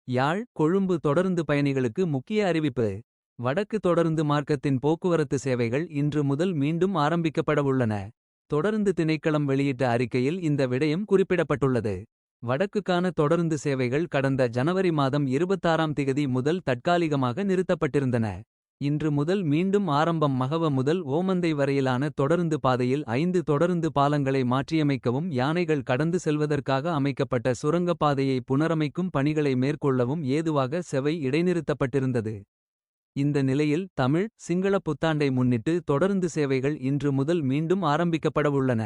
யாழ் கொழும்பு தொடருந்து பயணிகளுக்கு முக்கிய அறிவிப்பு. வடக்கு தொடருந்து மார்க்கத்தின் போக்குவரத்து சேவைகள் இன்று முதல் மீண்டும் ஆரம்பிக்கப்படவுள்ளன. தொடருந்து திணைக்களம் வெளியிட்ட அறிக்கையில் இந்த விடயம் குறிப்பிடப்பட்டுள்ளது. வடக்குக்கான தொடருந்து சேவைகள் கடந்த ஜனவரி மாதம் 26ஆம் திகதி முதல் தற்காலிகமாக நிறுத்தப்பட்டிருந்தன. இன்று முதல் மீண்டும் ஆரம்பம். மகவ முதல் ஓமந்தை வரையிலான தொடருந்து பாதையில் 5 தொடருந்து பாலங்களை மாற்றியமைக்கவும் யானைகள் கடந்து செல்வதற்காக அமைக்கப்பட்ட சுரங்கப்பாதையை புனரமைக்கும் பணிகளை மேற்கொள்ளவும் ஏதுவாக செவை இடைநிறுத்தப்பட்டிருந்தது. இந்த நிலையில் தமிழ் சிங்கள புத்தாண்டை முன்னிட்டு தொடருந்து சேவைகள் இன்று முதல் மீண்டும் ஆரம்பிக்கப்படவுள்ளன.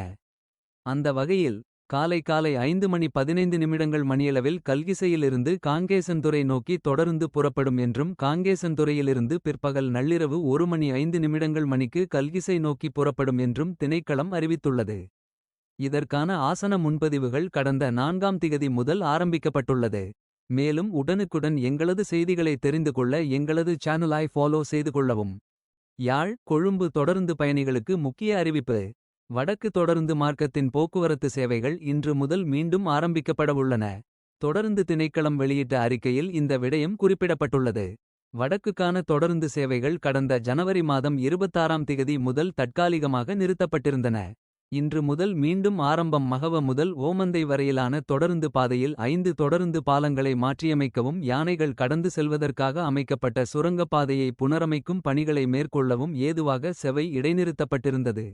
அந்த வகையில் காலை 5:15 மணியளவில் கல்கிசையிலிருந்து காங்கேசன்துறை நோக்கி தொடருந்து புறப்படும் என்றும் காங்கேசன்துறையிலிருந்து பிற்பகல் நள்ளிரவு 1:05 மணிக்கு கல்கிசை நோக்கி புறப்படும் என்றும் திணைக்களம் அறிவித்துள்ளது. இதற்கான ஆசன முன்பதிவுகள் கடந்த 4ஆம் திகதி முதல் ஆரம்பிக்கப்பட்டுள்ளது. மேலும் உடனுக்குடன் எங்களது செய்திகளை தெரிந்து கொள்ள எங்களது சேனலை ஃபாலோ செய்து கொள்ளவும். யாழ் கொழும்பு தொடருந்து பயணிகளுக்கு முக்கிய அறிவிப்பு. வடக்கு தொடருந்து மார்க்கத்தின் போக்குவரத்து சேவைகள் இன்று முதல் மீண்டும் ஆரம்பிக்கப்படவுள்ளன. தொடருந்து திணைக்களம் வெளியிட்ட அறிக்கையில் இந்த விடயம் குறிப்பிடப்பட்டுள்ளது. வடக்குக்கான தொடருந்து சேவைகள் கடந்த ஜனவரி மாதம் 26ஆம் திகதி முதல் தற்காலிகமாக நிறுத்தப்பட்டிருந்தன. இன்று முதல் மீண்டும் ஆரம்பம். மகவ முதல் ஓமந்தை வரையிலான தொடருந்து பாதையில் 5 தொடருந்து பாலங்களை மாற்றியமைக்கவும் யானைகள் கடந்து செல்வதற்காக அமைக்கப்பட்ட சுரங்கப்பாதையை புனரமைக்கும் பணிகளை மேற்கொள்ளவும் ஏதுவாக செவை இடைநிறுத்தப்பட்டிருந்தது.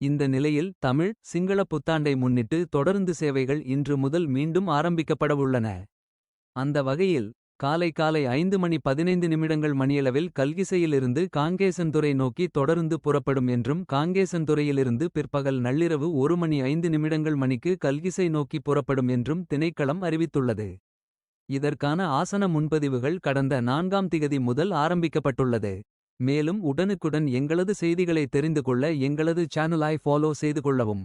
இந்த நிலையில் தமிழ் சிங்கள புத்தாண்டை முன்னிட்டு தொடருந்து சேவைகள் இன்று முதல் மீண்டும் ஆரம்பிக்கப்படவுள்ளன. அந்த வகையில் காலை 5:15 மணியளவில் கல்கிசையிலிருந்து காங்கேசன்துறை நோக்கி தொடருந்து புறப்படும் என்றும் காங்கேசன்துறையிலிருந்து பிற்பகல் நள்ளிரவு 1:05 மணிக்கு கல்கிசை நோக்கி புறப்படும் என்றும் திணைக்களம் அறிவித்துள்ளது. இதற்கான ஆசன முன்பதிவுகள் கடந்த 4ஆம் திகதி முதல் ஆரம்பிக்கப்பட்டுள்ளது. மேலும் உடனுக்குடன் எங்களது செய்திகளை தெரிந்து கொள்ள எங்களது சேனலை ஃபாலோ செய்து கொள்ளவும்.